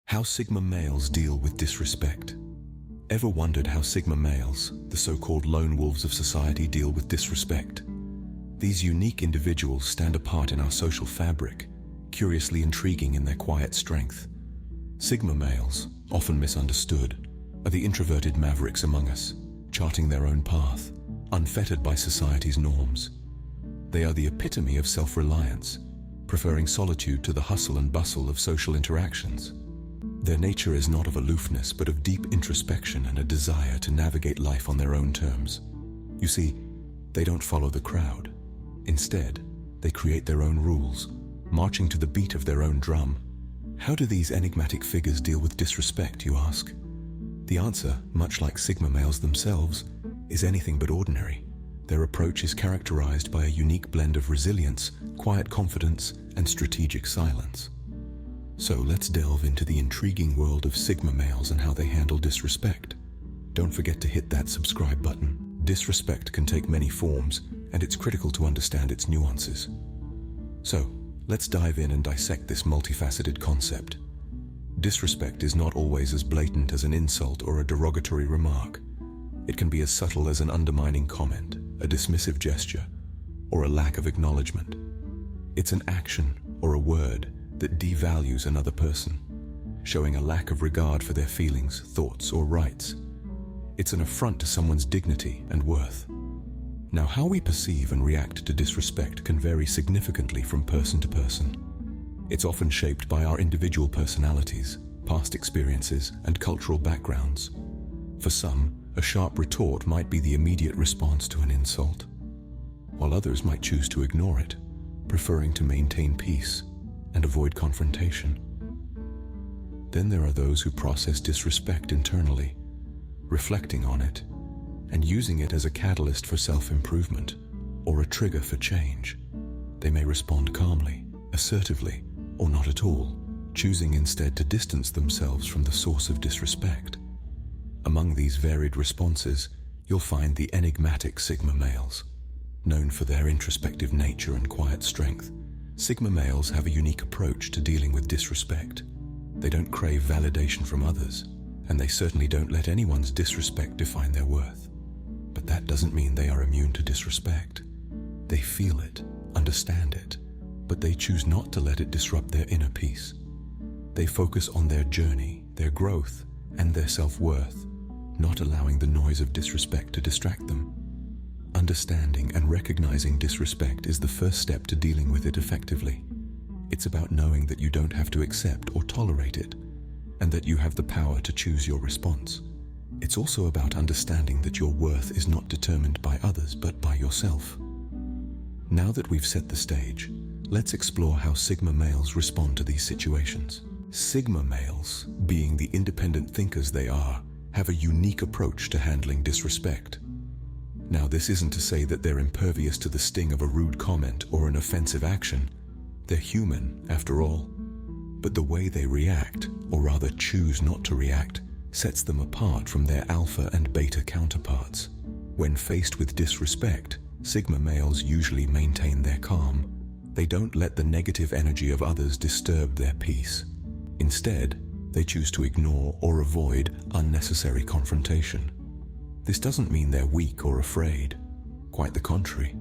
How Sigma males deal with disrespect. Ever wondered how Sigma males, the so-called lone wolves of society, deal with disrespect? These unique individuals stand apart in our social fabric, curiously intriguing in their quiet strength. Sigma males, often misunderstood, are the introverted mavericks among us, charting their own path, unfettered by society's norms. They are the epitome of self-reliance, preferring solitude to the hustle and bustle of social interactions. Their nature is not of aloofness, but of deep introspection and a desire to navigate life on their own terms. You see, they don't follow the crowd. Instead, they create their own rules, marching to the beat of their own drum. How do these enigmatic figures deal with disrespect, you ask? The answer, much like Sigma males themselves, is anything but ordinary. Their approach is characterized by a unique blend of resilience, quiet confidence, and strategic silence. So let's delve into the intriguing world of Sigma males and how they handle disrespect. Don't forget to hit that subscribe button. Disrespect can take many forms, and it's critical to understand its nuances. So, let's dive in and dissect this multifaceted concept. Disrespect is not always as blatant as an insult or a derogatory remark. It can be as subtle as an undermining comment, a dismissive gesture, or a lack of acknowledgement. It's an action or a word that devalues another person, showing a lack of regard for their feelings, thoughts, or rights. It's an affront to someone's dignity and worth. Now, how we perceive and react to disrespect can vary significantly from person to person. It's often shaped by our individual personalities, past experiences, and cultural backgrounds. For some, a sharp retort might be the immediate response to an insult, while others might choose to ignore it, preferring to maintain peace and avoid confrontation. Then there are those who process disrespect internally, reflecting on it, and using it as a catalyst for self-improvement or a trigger for change. They may respond calmly, assertively, or not at all, choosing instead to distance themselves from the source of disrespect. Among these varied responses, you'll find the enigmatic Sigma males. Known for their introspective nature and quiet strength, Sigma males have a unique approach to dealing with disrespect. They don't crave validation from others, and they certainly don't let anyone's disrespect define their worth. But that doesn't mean they are immune to disrespect. They feel it, understand it, but they choose not to let it disrupt their inner peace. They focus on their journey, their growth, and their self-worth, not allowing the noise of disrespect to distract them. Understanding and recognizing disrespect is the first step to dealing with it effectively. It's about knowing that you don't have to accept or tolerate it, and that you have the power to choose your response. It's also about understanding that your worth is not determined by others, but by yourself. Now that we've set the stage, let's explore how Sigma males respond to these situations. Sigma males, being the independent thinkers they are, have a unique approach to handling disrespect. Now, this isn't to say that they're impervious to the sting of a rude comment or an offensive action. They're human, after all. But the way they react, or rather choose not to react, sets them apart from their alpha and beta counterparts. When faced with disrespect, Sigma males usually maintain their calm. They don't let the negative energy of others disturb their peace. Instead, they choose to ignore or avoid unnecessary confrontation. This doesn't mean they're weak or afraid. Quite the contrary.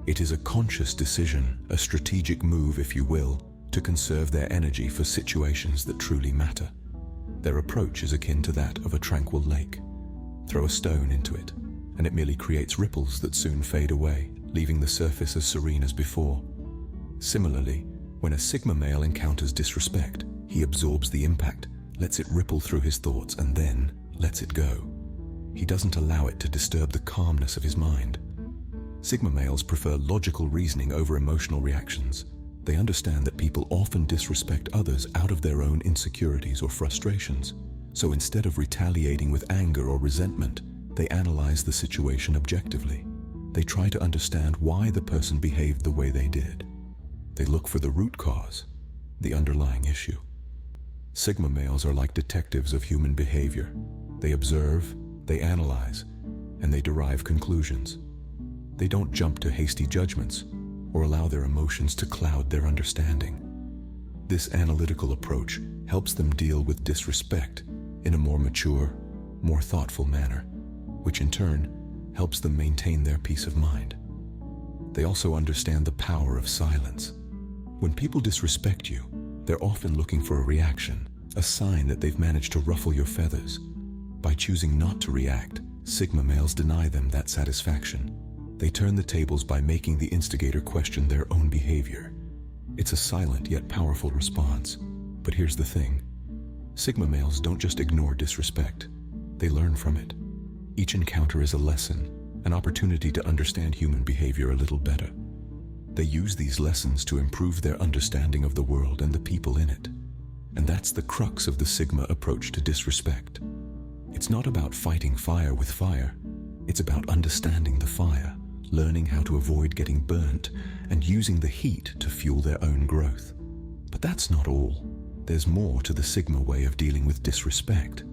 It is a conscious decision, a strategic move, if you will, to conserve their energy for situations that truly matter. Their approach is akin to that of a tranquil lake. Throw a stone into it, and it merely creates ripples that soon fade away, leaving the surface as serene as before. Similarly, when a Sigma male encounters disrespect, he absorbs the impact, lets it ripple through his thoughts, and then lets it go. He doesn't allow it to disturb the calmness of his mind. Sigma males prefer logical reasoning over emotional reactions. They understand that people often disrespect others out of their own insecurities or frustrations. So instead of retaliating with anger or resentment, they analyze the situation objectively. They try to understand why the person behaved the way they did. They look for the root cause, the underlying issue. Sigma males are like detectives of human behavior. They observe, they analyze, and they derive conclusions. They don't jump to hasty judgments or allow their emotions to cloud their understanding. This analytical approach helps them deal with disrespect in a more mature, more thoughtful manner, which in turn helps them maintain their peace of mind. They also understand the power of silence. When people disrespect you, they're often looking for a reaction, a sign that they've managed to ruffle your feathers. By choosing not to react, Sigma males deny them that satisfaction. They turn the tables by making the instigator question their own behavior. It's a silent yet powerful response. But here's the thing. Sigma males don't just ignore disrespect. They learn from it. Each encounter is a lesson, an opportunity to understand human behavior a little better. They use these lessons to improve their understanding of the world and the people in it. And that's the crux of the Sigma approach to disrespect. It's not about fighting fire with fire. It's about understanding the fire, learning how to avoid getting burnt, and using the heat to fuel their own growth. But that's not all. There's more to the Sigma way of dealing with disrespect.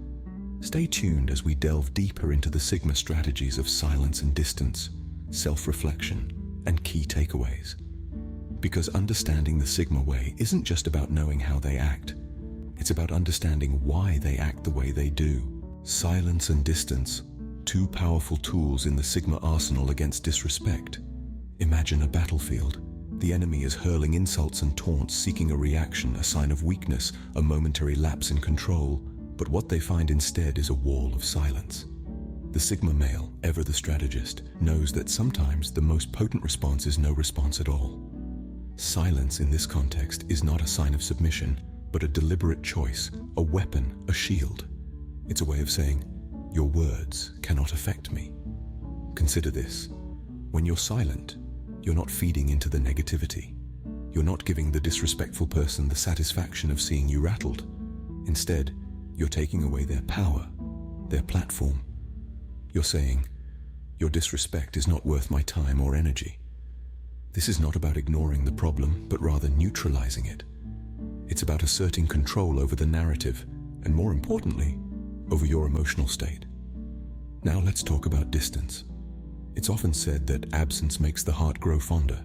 Stay tuned as we delve deeper into the Sigma strategies of silence and distance, self-reflection, and key takeaways. Because understanding the Sigma way isn't just about knowing how they act. It's about understanding why they act the way they do. Silence and distance, two powerful tools in the Sigma arsenal against disrespect. Imagine a battlefield. The enemy is hurling insults and taunts, seeking a reaction, a sign of weakness, a momentary lapse in control. But what they find instead is a wall of silence. The Sigma male, ever the strategist, knows that sometimes the most potent response is no response at all. Silence in this context is not a sign of submission, but a deliberate choice, a weapon, a shield. It's a way of saying, your words cannot affect me. Consider this. When you're silent, you're not feeding into the negativity. You're not giving the disrespectful person the satisfaction of seeing you rattled. Instead, you're taking away their power, their platform. You're saying, your disrespect is not worth my time or energy. This is not about ignoring the problem, but rather neutralizing it. It's about asserting control over the narrative, and more importantly, over your emotional state. Now let's talk about distance. It's often said that absence makes the heart grow fonder,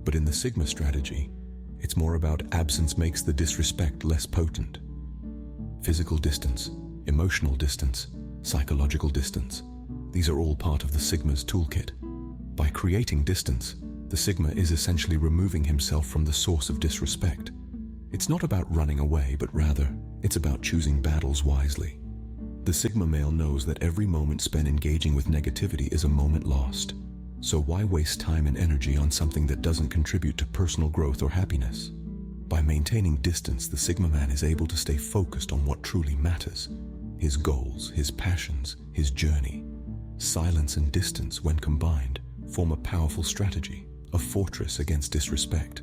but in the Sigma strategy, it's more about absence makes the disrespect less potent. Physical distance, emotional distance, psychological distance. These are all part of the Sigma's toolkit. By creating distance, the Sigma is essentially removing himself from the source of disrespect. It's not about running away, but rather, it's about choosing battles wisely. The Sigma male knows that every moment spent engaging with negativity is a moment lost. So why waste time and energy on something that doesn't contribute to personal growth or happiness? By maintaining distance, the Sigma man is able to stay focused on what truly matters. His goals, his passions, his journey. Silence and distance, when combined, form a powerful strategy, a fortress against disrespect.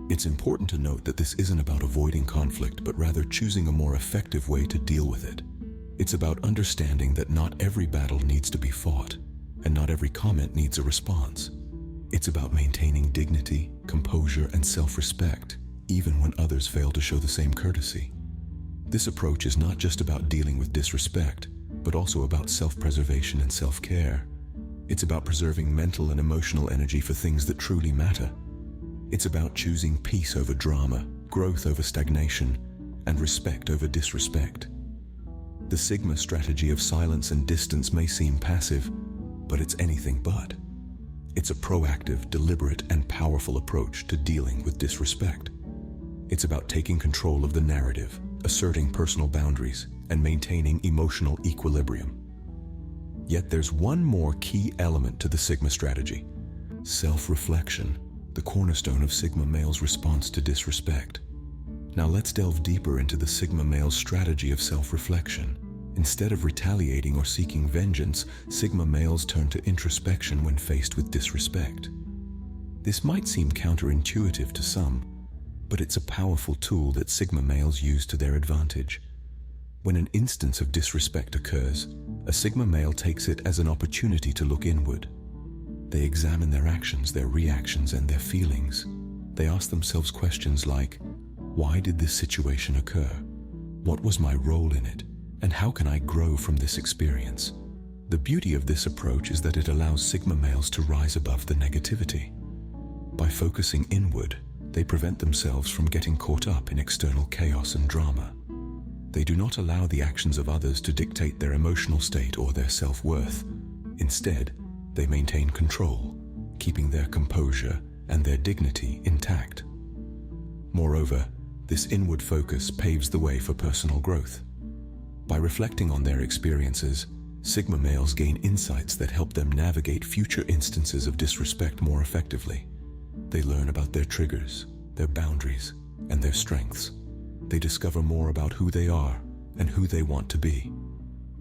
It's important to note that this isn't about avoiding conflict, but rather choosing a more effective way to deal with it. It's about understanding that not every battle needs to be fought, and not every comment needs a response. It's about maintaining dignity, composure, and self-respect, even when others fail to show the same courtesy. This approach is not just about dealing with disrespect, but also about self-preservation and self-care. It's about preserving mental and emotional energy for things that truly matter. It's about choosing peace over drama, growth over stagnation, and respect over disrespect. The Sigma strategy of silence and distance may seem passive, but it's anything but. It's a proactive, deliberate, and powerful approach to dealing with disrespect. It's about taking control of the narrative, asserting personal boundaries, and maintaining emotional equilibrium. Yet there's one more key element to the Sigma strategy: self-reflection, the cornerstone of Sigma male's response to disrespect. Now let's delve deeper into the Sigma male's strategy of self-reflection. Instead of retaliating or seeking vengeance, Sigma males turn to introspection when faced with disrespect. This might seem counterintuitive to some, but it's a powerful tool that Sigma males use to their advantage. When an instance of disrespect occurs, a Sigma male takes it as an opportunity to look inward. They examine their actions, their reactions, and their feelings. They ask themselves questions like, why did this situation occur? What was my role in it? And how can I grow from this experience? The beauty of this approach is that it allows Sigma males to rise above the negativity. By focusing inward, They prevent themselves from getting caught up in external chaos and drama. They do not allow the actions of others to dictate their emotional state or their self-worth. Instead, they maintain control, keeping their composure and their dignity intact. Moreover, this inward focus paves the way for personal growth. By reflecting on their experiences, Sigma males gain insights that help them navigate future instances of disrespect more effectively. They learn about their triggers, their boundaries, and their strengths. They discover more about who they are and who they want to be.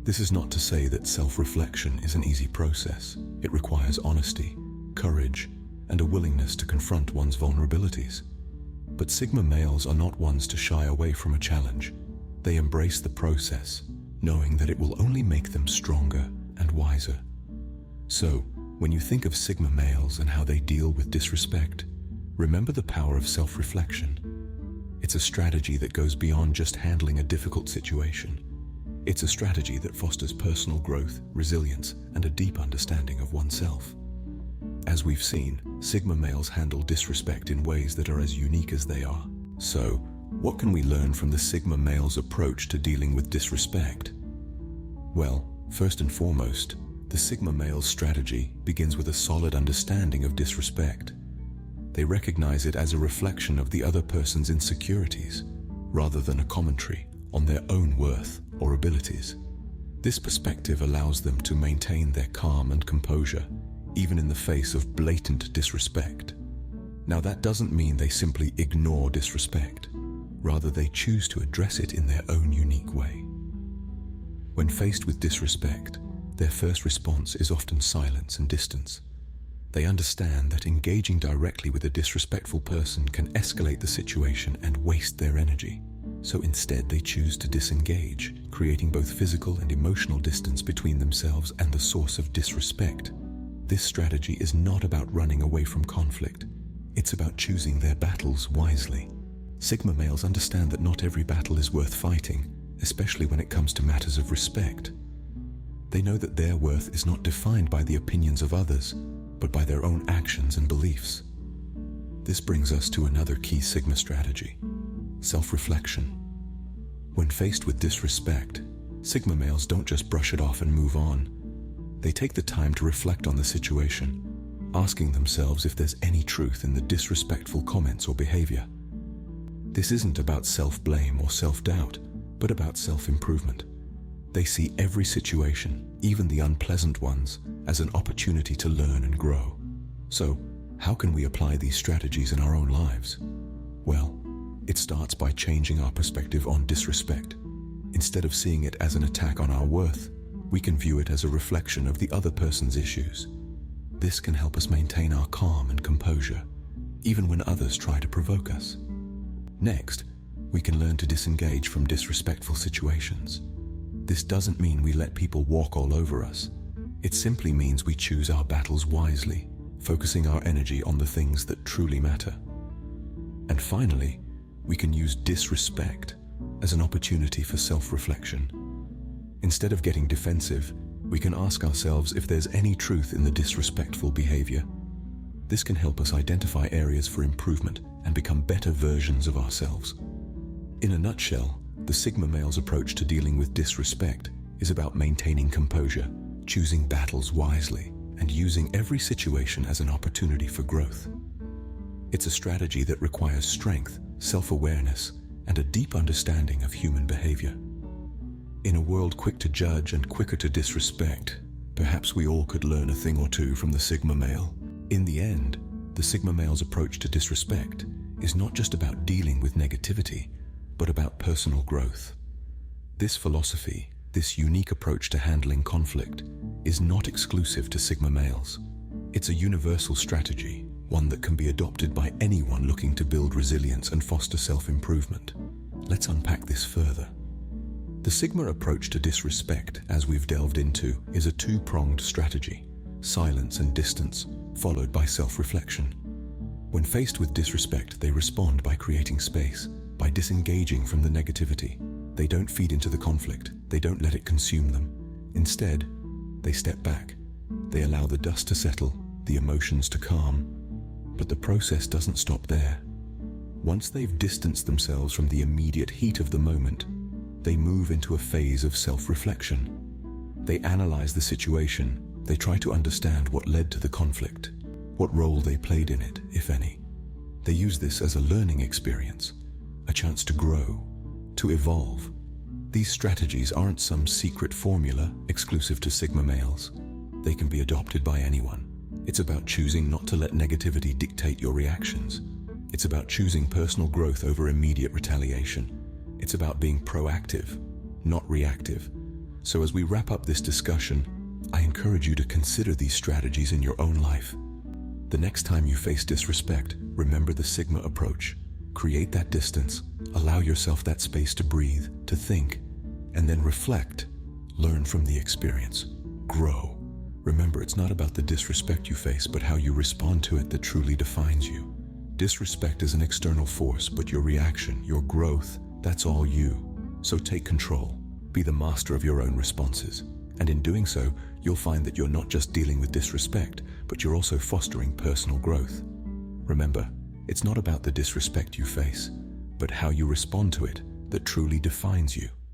This is not to say that self-reflection is an easy process. It requires honesty, courage, and a willingness to confront one's vulnerabilities. But Sigma males are not ones to shy away from a challenge. They embrace the process, knowing that it will only make them stronger and wiser. So, when you think of Sigma males and how they deal with disrespect, remember the power of self-reflection. It's a strategy that goes beyond just handling a difficult situation. It's a strategy that fosters personal growth, resilience, and a deep understanding of oneself. As we've seen, Sigma males handle disrespect in ways that are as unique as they are. So, what can we learn from the Sigma male's approach to dealing with disrespect? Well, first and foremost, the Sigma male's strategy begins with a solid understanding of disrespect. They recognize it as a reflection of the other person's insecurities, rather than a commentary on their own worth or abilities. This perspective allows them to maintain their calm and composure, even in the face of blatant disrespect. Now, that doesn't mean they simply ignore disrespect. Rather, they choose to address it in their own unique way. When faced with disrespect, their first response is often silence and distance. They understand that engaging directly with a disrespectful person can escalate the situation and waste their energy. So instead, they choose to disengage, creating both physical and emotional distance between themselves and the source of disrespect. This strategy is not about running away from conflict. It's about choosing their battles wisely. Sigma males understand that not every battle is worth fighting, especially when it comes to matters of respect. They know that their worth is not defined by the opinions of others, but by their own actions and beliefs. This brings us to another key Sigma strategy: self-reflection. When faced with disrespect, Sigma males don't just brush it off and move on. They take the time to reflect on the situation, asking themselves if there's any truth in the disrespectful comments or behavior. This isn't about self-blame or self-doubt, but about self-improvement. They see every situation, even the unpleasant ones, as an opportunity to learn and grow. So, how can we apply these strategies in our own lives? Well, it starts by changing our perspective on disrespect. Instead of seeing it as an attack on our worth, we can view it as a reflection of the other person's issues. This can help us maintain our calm and composure, even when others try to provoke us. Next, we can learn to disengage from disrespectful situations. This doesn't mean we let people walk all over us. It simply means we choose our battles wisely, focusing our energy on the things that truly matter. And finally, we can use disrespect as an opportunity for self-reflection. Instead of getting defensive, we can ask ourselves if there's any truth in the disrespectful behavior. This can help us identify areas for improvement and become better versions of ourselves. In a nutshell, the Sigma male's approach to dealing with disrespect is about maintaining composure, choosing battles wisely, and using every situation as an opportunity for growth. It's a strategy that requires strength, self-awareness, and a deep understanding of human behavior. In a world quick to judge and quicker to disrespect, perhaps we all could learn a thing or two from the Sigma male. In the end, the Sigma male's approach to disrespect is not just about dealing with negativity, but about personal growth. This philosophy, this unique approach to handling conflict, is not exclusive to Sigma males. It's a universal strategy, one that can be adopted by anyone looking to build resilience and foster self-improvement. Let's unpack this further. The Sigma approach to disrespect, as we've delved into, is a two-pronged strategy: silence and distance, followed by self-reflection. When faced with disrespect, they respond by creating space, by disengaging from the negativity. They don't feed into the conflict, they don't let it consume them. Instead, they step back. They allow the dust to settle, the emotions to calm. But the process doesn't stop there. Once they've distanced themselves from the immediate heat of the moment, they move into a phase of self-reflection. They analyze the situation. They try to understand what led to the conflict, what role they played in it, if any. They use this as a learning experience, a chance to grow, to evolve. These strategies aren't some secret formula exclusive to Sigma males. They can be adopted by anyone. It's about choosing not to let negativity dictate your reactions. It's about choosing personal growth over immediate retaliation. It's about being proactive, not reactive. So as we wrap up this discussion, I encourage you to consider these strategies in your own life. The next time you face disrespect, remember the Sigma approach. Create that distance, allow yourself that space to breathe, to think, and then reflect. Learn from the experience. Grow. Remember, it's not about the disrespect you face, but how you respond to it that truly defines you. Disrespect is an external force, but your reaction, your growth, that's all you. So take control. Be the master of your own responses. And in doing so, you'll find that you're not just dealing with disrespect, but you're also fostering personal growth. Remember, it's not about the disrespect you face, but how you respond to it that truly defines you.